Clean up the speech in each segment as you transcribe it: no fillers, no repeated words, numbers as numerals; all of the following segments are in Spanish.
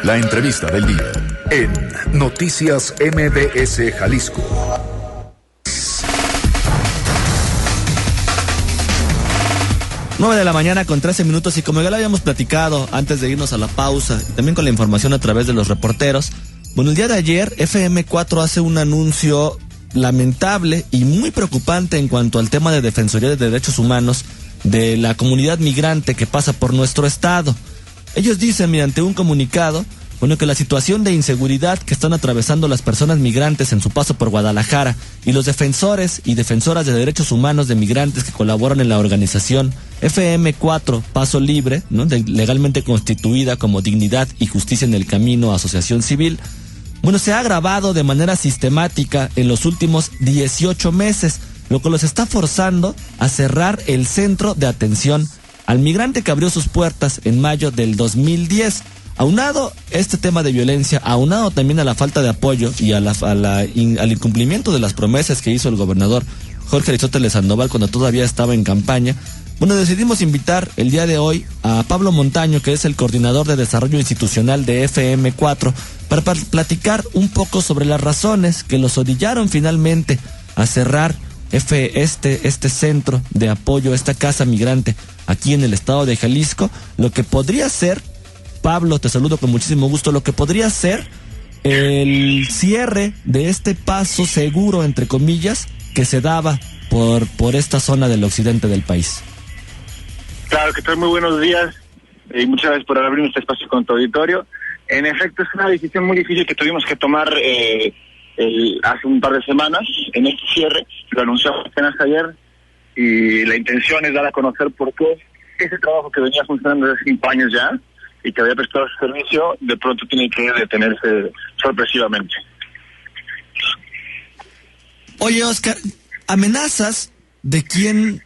La entrevista del día en Noticias MBS Jalisco. Nueve de la mañana con 13 minutos y como ya lo habíamos platicado antes de irnos a la pausa y también con la información a través de los reporteros, bueno, el día de ayer FM4 hace un anuncio lamentable y muy preocupante en cuanto al tema de Defensoría de Derechos Humanos de la comunidad migrante que pasa por nuestro estado. Ellos dicen mediante un comunicado, bueno, que la situación de inseguridad que están atravesando las personas migrantes en su paso por Guadalajara y los defensores y defensoras de derechos humanos de migrantes que colaboran en la organización FM4 Paso Libre, ¿no?, legalmente constituida como Dignidad y Justicia en el Camino Asociación Civil, bueno, se ha agravado de manera sistemática en los últimos 18 meses, lo que los está forzando a cerrar el centro de atención al migrante que abrió sus puertas en mayo del 2010. Aunado este tema de violencia, aunado también a la falta de apoyo y al incumplimiento de las promesas que hizo el gobernador Jorge Aristóteles Sandoval cuando todavía estaba en campaña, bueno, decidimos invitar el día de hoy a Pablo Montaño, que es el coordinador de desarrollo institucional de FM4, para platicar un poco sobre las razones que los orillaron finalmente a cerrar este centro de apoyo, esta casa migrante aquí en el estado de Jalisco, lo que podría ser, Pablo, te saludo con muchísimo gusto, lo que podría ser el cierre de este paso seguro, entre comillas, que se daba por esta zona del occidente del país. Claro, que tal, muy buenos días y muchas gracias por abrir este espacio con tu auditorio. En efecto, es una decisión muy difícil que tuvimos que tomar hace un par de semanas en este cierre. Lo anunciamos apenas ayer y la intención es dar a conocer por qué ese trabajo que venía funcionando desde 5 años ya y que había prestado su servicio, de pronto tiene que detenerse sorpresivamente. Oye, Oscar, ¿amenazas de quién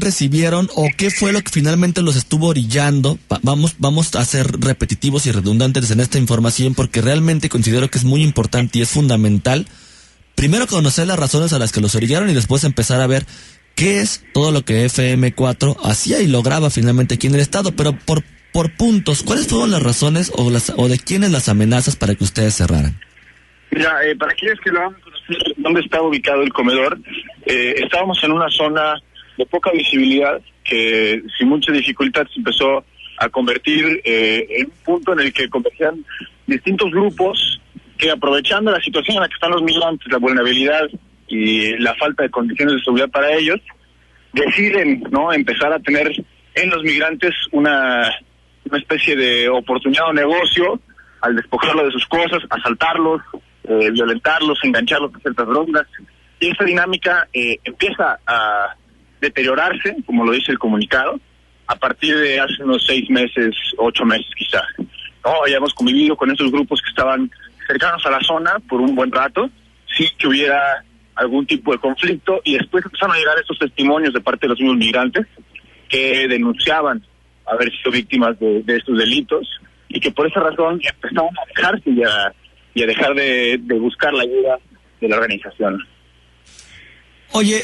recibieron o qué fue lo que finalmente los estuvo orillando? Vamos a ser repetitivos y redundantes en esta información porque realmente considero que es muy importante y es fundamental primero conocer las razones a las que los orillaron y después empezar a ver qué es todo lo que FM4 hacía y lograba finalmente aquí en el estado, pero por puntos, ¿cuáles fueron las razones o de quiénes las amenazas para que ustedes cerraran? Mira, para aquellos que lo van a conocer dónde estaba ubicado el comedor, estábamos en una zona de poca visibilidad que sin mucha dificultad se empezó a convertir en un punto en el que convergían distintos grupos que, aprovechando la situación en la que están los migrantes, la vulnerabilidad y la falta de condiciones de seguridad para ellos, deciden, ¿no?, empezar a tener en los migrantes una especie de oportunidad o negocio al despojarlo de sus cosas, asaltarlos, violentarlos, engancharlos a ciertas drogas. Y esa dinámica empieza a deteriorarse, como lo dice el comunicado, a partir de hace unos 6 meses, 8 meses quizá. ¿No? Habíamos convivido con estos grupos que estaban cercanos a la zona por un buen rato, sí que hubiera algún tipo de conflicto, y después empezaron a llegar estos testimonios de parte de los mismos migrantes que denunciaban haber sido víctimas de estos delitos, y que por esa razón empezaron a alejarse y a dejar de buscar la ayuda de la organización. Oye,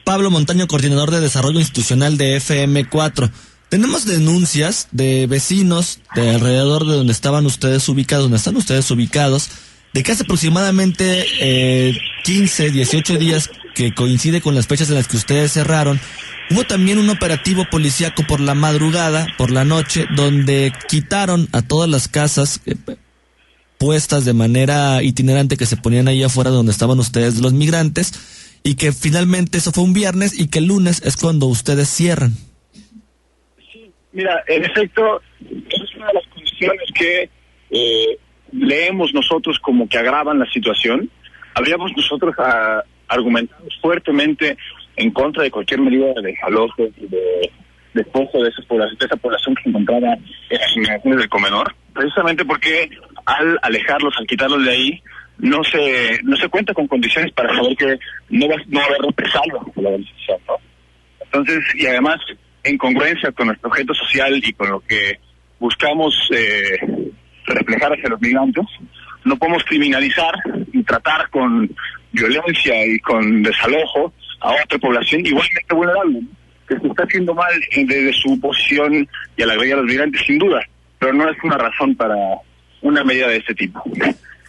Pablo Montaño, coordinador de desarrollo institucional de FM4, tenemos denuncias de vecinos de alrededor de donde están ustedes ubicados, de que hace aproximadamente 15, 18 días, que coincide con las fechas en las que ustedes cerraron, hubo también un operativo policíaco por la madrugada, por la noche, donde quitaron a todas las casas puestas de manera itinerante que se ponían ahí afuera donde estaban ustedes los migrantes, y que finalmente eso fue un viernes y que el lunes es cuando ustedes cierran. Sí, mira, en efecto, esa es una de las condiciones que leemos nosotros como que agravan la situación. Habríamos nosotros argumentado fuertemente en contra de cualquier medida de desalojo y de despojo de esa población que se encontraba en las inmediaciones del comedor, precisamente porque al alejarlos, al quitarlos de ahí, no se cuenta con condiciones para saber que no va a haber represalia por la organización, ¿no? Entonces, y además, en congruencia con nuestro objeto social y con lo que buscamos reflejar hacia los migrantes, no podemos criminalizar y tratar con violencia y con desalojo a otra población igualmente vulnerable, ¿no?, que se está haciendo mal desde su posición y al agregar a los migrantes, sin duda. pero no es una razón para una medida de este tipo.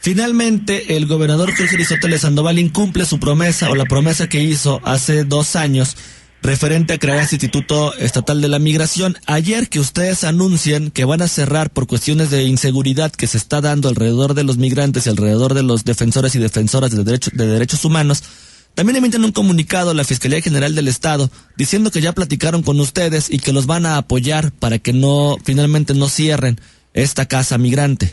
Finalmente, el gobernador Jorge Aristóteles Sandoval incumple su promesa o la promesa que hizo hace 2 años referente a crear este Instituto Estatal de la Migración. Ayer que ustedes anuncian que van a cerrar por cuestiones de inseguridad que se está dando alrededor de los migrantes y alrededor de los defensores y defensoras de derechos humanos, también emiten un comunicado a la Fiscalía General del Estado diciendo que ya platicaron con ustedes y que los van a apoyar para que finalmente no cierren esta casa migrante.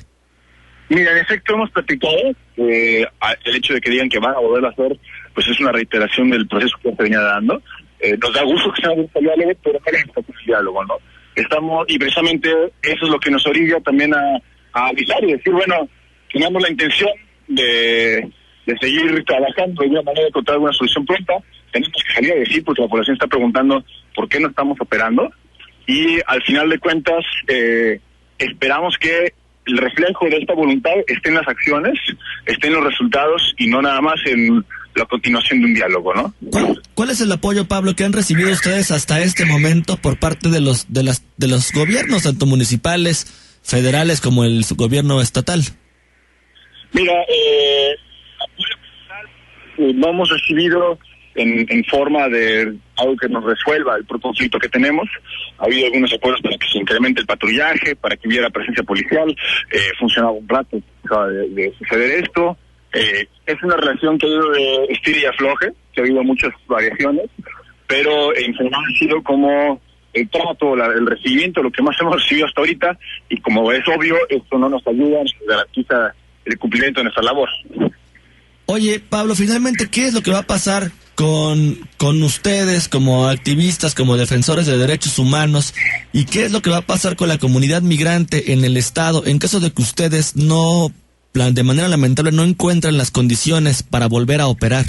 Mira, en efecto hemos platicado, el hecho de que digan que van a volver a hacer, pues es una reiteración del proceso que se venía dando. Nos da gusto que sea un diálogo, pero no es un diálogo, ¿no? Y precisamente eso es lo que nos orilla también a avisar y decir, bueno, tenemos la intención de seguir trabajando de alguna manera, de encontrar alguna solución pronta. Tenemos que salir a decir, porque la población está preguntando por qué no estamos operando, y al final de cuentas esperamos que el reflejo de esta voluntad esté en las acciones, esté en los resultados y no nada más en la continuación de un diálogo, ¿no? ¿Cuál es el apoyo, Pablo, que han recibido ustedes hasta este momento por parte de los gobiernos, tanto municipales, federales, como el gobierno estatal? Mira, no hemos recibido en forma de algo que nos resuelva el conflicto que tenemos. Ha habido algunos apoyos para que se incremente el patrullaje, para que hubiera presencia policial, funcionaba un rato de suceder esto. Es una relación que ha ido de estira y afloje, que ha habido muchas variaciones, pero en general ha sido como el trato, el recibimiento, lo que más hemos recibido hasta ahorita, y como es obvio, esto no nos ayuda, nos garantiza el cumplimiento de nuestra labor. Oye, Pablo, finalmente, ¿qué es lo que va a pasar con ustedes como activistas, como defensores de derechos humanos? ¿Y qué es lo que va a pasar con la comunidad migrante en el Estado en caso de que ustedes de manera lamentable no encuentran las condiciones para volver a operar?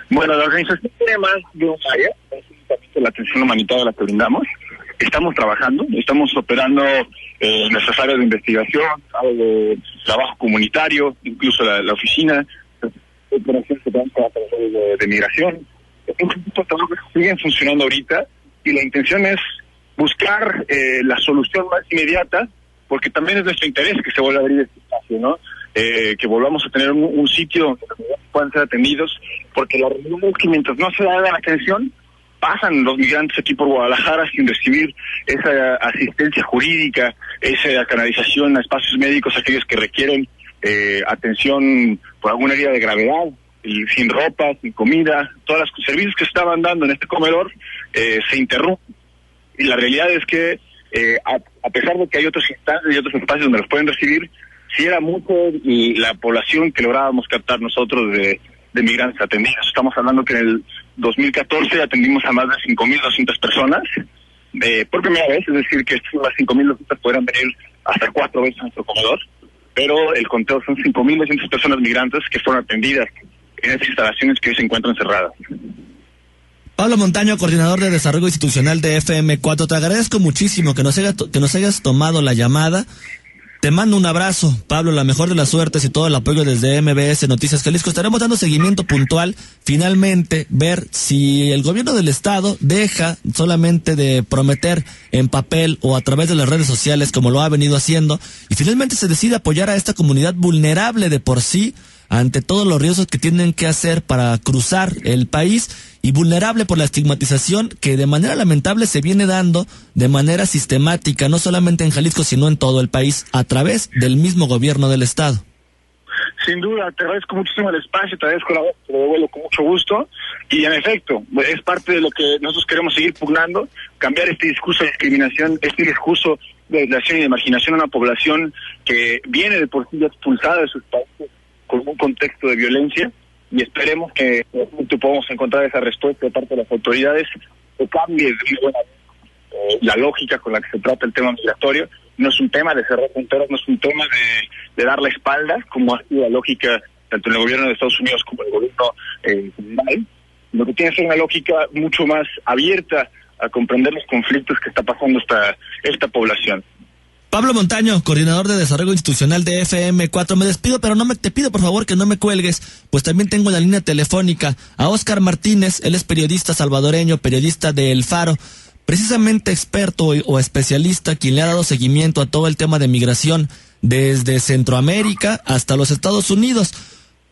Bueno, la organización tiene más de un área, es únicamente la atención humanitaria la que brindamos. Estamos trabajando, estamos operando en nuestras áreas de investigación, áreas de trabajo comunitario, incluso la oficina, operaciones que tenemos a través de migración. Estos tipos de trabajos siguen funcionando ahorita y la intención es buscar la solución más inmediata, porque también es nuestro interés que se vuelva a abrir este espacio, ¿no? Que volvamos a tener un sitio donde los migrantes puedan ser atendidos, porque la realidad es que mientras no se da la atención, pasan los migrantes aquí por Guadalajara sin recibir esa asistencia jurídica, esa canalización a espacios médicos, aquellos que requieren atención por alguna herida de gravedad, y sin ropa, sin comida, todos los servicios que estaban dando en este comedor se interrumpen. Y la realidad es que a pesar de que hay otros instancias y otros espacios donde los pueden recibir, sí era mucho la población que lográbamos captar nosotros de migrantes atendidos. Estamos hablando que en el 2014 atendimos a más de 5.200 personas por primera vez, es decir, que las 5.200 podrán venir hasta 4 veces a nuestro comedor, pero el conteo son 5.200 personas migrantes que fueron atendidas en esas instalaciones que hoy se encuentran cerradas. Pablo Montaño, coordinador de Desarrollo Institucional de FM4, te agradezco muchísimo que nos hayas tomado la llamada. Te mando un abrazo, Pablo, la mejor de las suertes y todo el apoyo desde MBS Noticias Jalisco. Estaremos dando seguimiento puntual, finalmente, ver si el gobierno del estado deja solamente de prometer en papel o a través de las redes sociales como lo ha venido haciendo y finalmente se decide apoyar a esta comunidad vulnerable de por sí ante todos los riesgos que tienen que hacer para cruzar el país y vulnerable por la estigmatización que de manera lamentable se viene dando de manera sistemática, no solamente en Jalisco, sino en todo el país, a través del mismo gobierno del estado. Sin duda, te agradezco muchísimo el espacio, te agradezco la voz, te lo devuelvo con mucho gusto, y en efecto, es parte de lo que nosotros queremos seguir pugnando, cambiar este discurso de discriminación, este discurso de aislación y de marginación a una población que viene de por sí expulsada de sus países con un contexto de violencia, y esperemos que podamos encontrar esa respuesta de parte de las autoridades que cambie de una buena la lógica con la que se trata el tema migratorio. No es un tema de cerrar fronteras, no es un tema de dar la espalda, como ha sido la lógica tanto en el gobierno de Estados Unidos como en el gobierno federal. Lo que tiene que ser una lógica mucho más abierta a comprender los conflictos que está pasando esta población. Pablo Montaño, coordinador de Desarrollo Institucional de FM4, me despido, pero te pido por favor que no me cuelgues, pues también tengo en la línea telefónica a Óscar Martínez, él es periodista salvadoreño, periodista de El Faro. precisamente experto o especialista quien le ha dado seguimiento a todo el tema de migración desde Centroamérica hasta los Estados Unidos.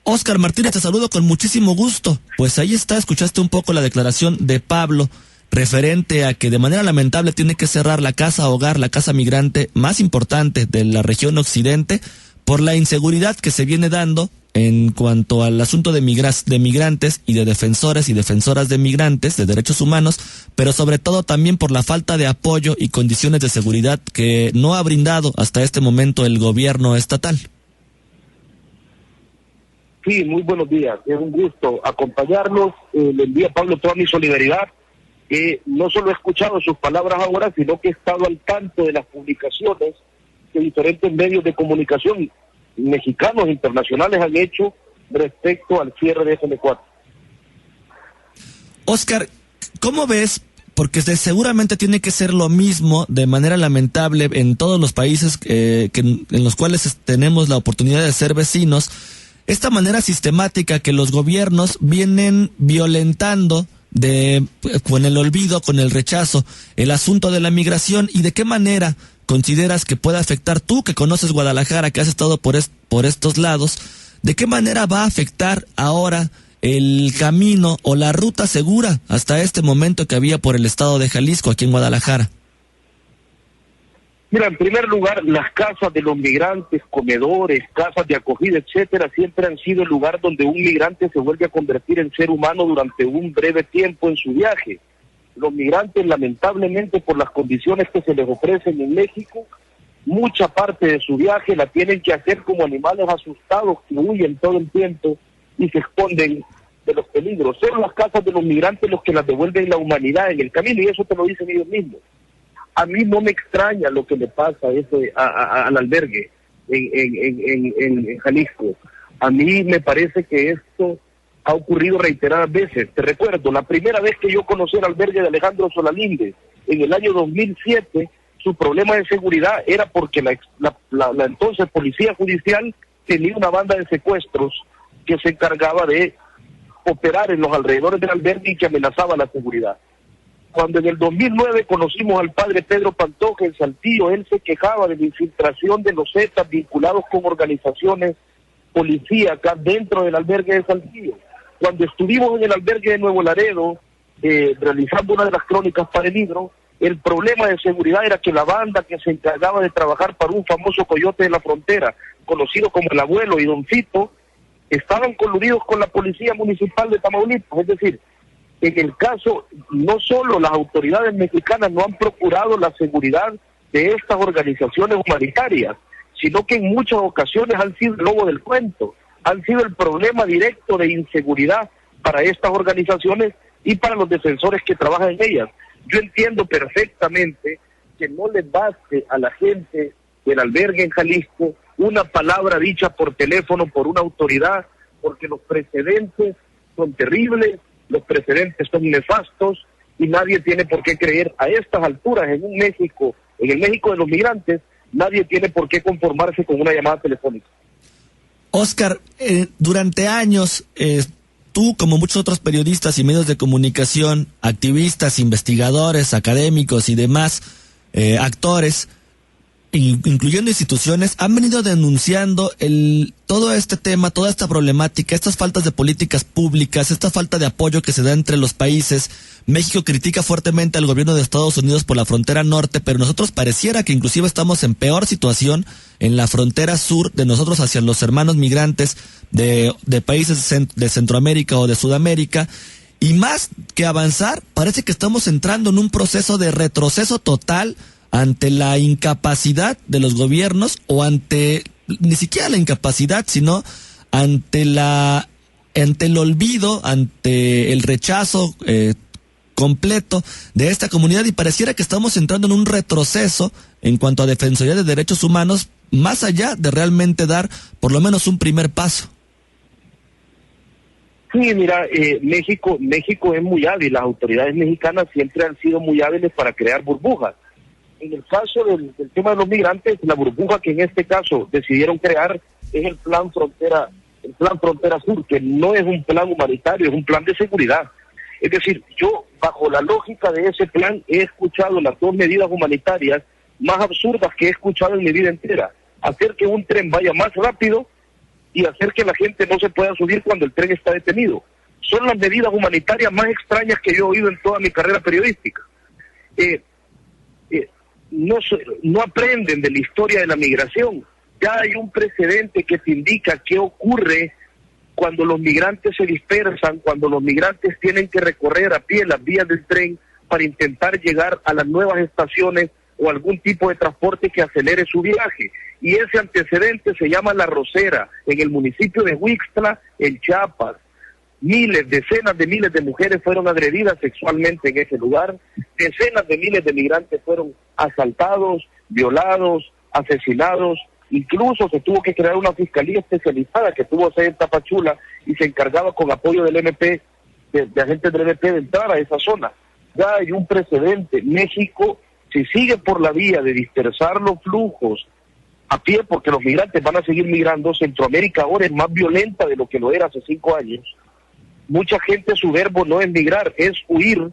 Óscar Martínez, te saludo con muchísimo gusto. Pues ahí está, escuchaste un poco la declaración de Pablo referente a que de manera lamentable tiene que cerrar la casa hogar, la casa migrante más importante de la región occidente por la inseguridad que se viene dando en cuanto al asunto de migrantes y de defensores y defensoras de migrantes, de derechos humanos, pero sobre todo también por la falta de apoyo y condiciones de seguridad que no ha brindado hasta este momento el gobierno estatal. Sí, muy buenos días, es un gusto acompañarlos, le envío a Pablo toda mi solidaridad. No solo he escuchado sus palabras ahora, sino que he estado al tanto de las publicaciones que diferentes medios de comunicación mexicanos e internacionales han hecho respecto al cierre de FM4. Óscar, ¿cómo ves? Porque seguramente tiene que ser lo mismo de manera lamentable en todos los países en los cuales tenemos la oportunidad de ser vecinos, esta manera sistemática que los gobiernos vienen violentando con el olvido, con el rechazo, el asunto de la migración. ¿Y de qué manera consideras que puede afectar, tú que conoces Guadalajara, que has estado por estos lados, de qué manera va a afectar ahora el camino o la ruta segura hasta este momento que había por el estado de Jalisco, aquí en Guadalajara? Mira, en primer lugar, las casas de los migrantes, comedores, casas de acogida, etcétera, siempre han sido el lugar donde un migrante se vuelve a convertir en ser humano durante un breve tiempo en su viaje. Los migrantes, lamentablemente, por las condiciones que se les ofrecen en México, mucha parte de su viaje la tienen que hacer como animales asustados que huyen todo el tiempo y se esconden de los peligros. Son las casas de los migrantes los que las devuelven la humanidad en el camino, y eso te lo dicen ellos mismos. A mí no me extraña lo que le pasa al albergue en Jalisco. A mí me parece que esto ha ocurrido reiteradas veces. Te recuerdo, la primera vez que yo conocí el albergue de Alejandro Solalinde, en el año 2007, su problema de seguridad era porque la entonces Policía Judicial tenía una banda de secuestros que se encargaba de operar en los alrededores del albergue y que amenazaba la seguridad. Cuando en el 2009 conocimos al padre Pedro Pantoja en Saltillo, él se quejaba de la infiltración de los Zetas vinculados con organizaciones policíacas dentro del albergue de Saltillo. Cuando estuvimos en el albergue de Nuevo Laredo, realizando una de las crónicas para el libro, el problema de seguridad era que la banda que se encargaba de trabajar para un famoso coyote de la frontera, conocido como el Abuelo y Don Fito, estaban coludidos con la policía municipal de Tamaulipas. Es decir, en el caso, no solo las autoridades mexicanas no han procurado la seguridad de estas organizaciones humanitarias, sino que en muchas ocasiones han sido el lobo del cuento, han sido el problema directo de inseguridad para estas organizaciones y para los defensores que trabajan en ellas. Yo entiendo perfectamente que no les baste a la gente del albergue en Jalisco una palabra dicha por teléfono por una autoridad, porque los precedentes son terribles, los precedentes son nefastos y nadie tiene por qué creer a estas alturas en el México de los migrantes, nadie tiene por qué conformarse con una llamada telefónica. Óscar, durante años, tú como muchos otros periodistas y medios de comunicación, activistas, investigadores, académicos y demás actores, incluyendo instituciones, han venido denunciando todo este tema, toda esta problemática, estas faltas de políticas públicas, esta falta de apoyo que se da entre los países. México critica fuertemente al gobierno de Estados Unidos por la frontera norte, pero nosotros pareciera que inclusive estamos en peor situación en la frontera sur de nosotros hacia los hermanos migrantes de países de Centroamérica o de Sudamérica. Y más que avanzar, parece que estamos entrando en un proceso de retroceso total ante la incapacidad de los gobiernos, o ante ni siquiera la incapacidad, sino ante el olvido, ante el rechazo completo de esta comunidad, y pareciera que estamos entrando en un retroceso en cuanto a defensoría de derechos humanos, más allá de realmente dar por lo menos un primer paso. Sí, mira, México es muy hábil, las autoridades mexicanas siempre han sido muy hábiles para crear burbujas. En el caso del tema de los migrantes, la burbuja que en este caso decidieron crear es el plan Frontera Sur, que no es un plan humanitario, es un plan de seguridad. Es decir, yo, bajo la lógica de ese plan, he escuchado las dos medidas humanitarias más absurdas que he escuchado en mi vida entera. Hacer que un tren vaya más rápido y hacer que la gente no se pueda subir cuando el tren está detenido. Son las medidas humanitarias más extrañas que yo he oído en toda mi carrera periodística. No aprenden de la historia de la migración. Ya hay un precedente que te indica qué ocurre cuando los migrantes se dispersan, cuando los migrantes tienen que recorrer a pie las vías del tren para intentar llegar a las nuevas estaciones o algún tipo de transporte que acelere su viaje. Y ese antecedente se llama La Rosera, en el municipio de Huixtla, en Chiapas. Decenas de miles de mujeres fueron agredidas sexualmente en ese lugar, decenas de miles de migrantes fueron asaltados, violados, asesinados, incluso se tuvo que crear una fiscalía especializada que tuvo sede en Tapachula y se encargaba con apoyo del MP, de agentes del MP, de entrar a esa zona. Ya hay un precedente. México, si sigue por la vía de dispersar los flujos a pie, porque los migrantes van a seguir migrando, Centroamérica ahora es más violenta de lo que lo era hace 5 años. Mucha gente, su verbo no es migrar, es huir.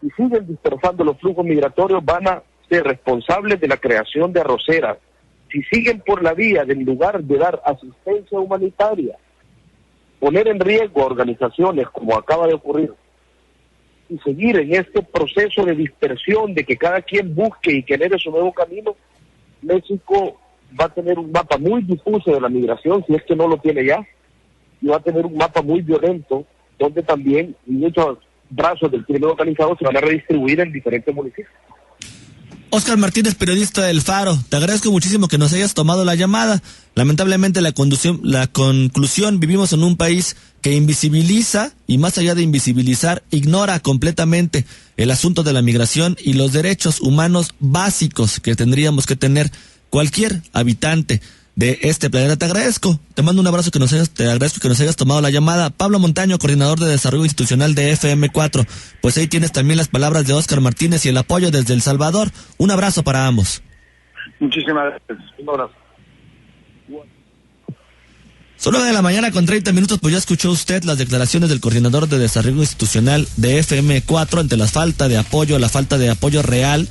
Si siguen dispersando los flujos migratorios, van a ser responsables de la creación de arroceras. Si siguen por la vía del lugar de dar asistencia humanitaria, poner en riesgo a organizaciones como acaba de ocurrir, y seguir en este proceso de dispersión, de que cada quien busque y genere su nuevo camino, México va a tener un mapa muy difuso de la migración, si es que no lo tiene ya, y va a tener un mapa muy violento, donde también muchos brazos del crimen organizado se van a redistribuir en diferentes municipios. Óscar Martínez, periodista del Faro, te agradezco muchísimo que nos hayas tomado la llamada. Lamentablemente la conclusión, vivimos en un país que invisibiliza y más allá de invisibilizar, ignora completamente el asunto de la migración y los derechos humanos básicos que tendríamos que tener cualquier habitante de este planeta. Te agradezco, te mando un abrazo, te agradezco que nos hayas tomado la llamada. Pablo Montaño, coordinador de desarrollo institucional de FM4. Pues ahí tienes también las palabras de Óscar Martínez y el apoyo desde El Salvador. Un abrazo para ambos. Muchísimas gracias. Un abrazo. Solo de la mañana con 30 minutos, pues ya escuchó usted las declaraciones del coordinador de desarrollo institucional de FM4 ante la falta de apoyo real,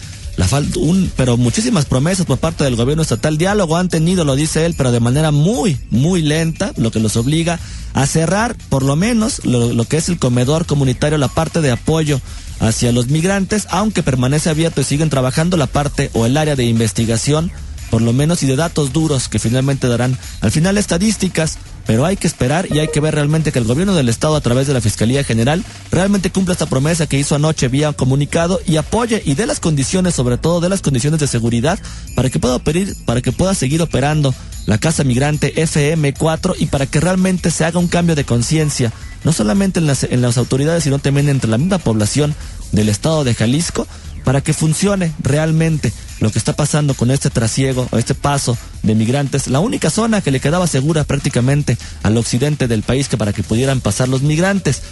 pero muchísimas promesas por parte del gobierno estatal. Diálogo han tenido, lo dice él, pero de manera muy, muy lenta, lo que los obliga a cerrar por lo menos lo que es el comedor comunitario, la parte de apoyo hacia los migrantes, aunque permanece abierto y siguen trabajando la parte o el área de investigación, por lo menos, y de datos duros que finalmente darán al final estadísticas. Pero hay que esperar y hay que ver realmente que el gobierno del estado, a través de la Fiscalía General, realmente cumpla esta promesa que hizo anoche vía comunicado y apoye y dé las condiciones, sobre todo de las condiciones de seguridad, para que pueda seguir operando la Casa Migrante FM4 y para que realmente se haga un cambio de conciencia, no solamente en las autoridades, sino también entre la misma población del estado de Jalisco, para que funcione realmente lo que está pasando con este trasiego, o este paso de migrantes, la única zona que le quedaba segura prácticamente al occidente del país para que pudieran pasar los migrantes.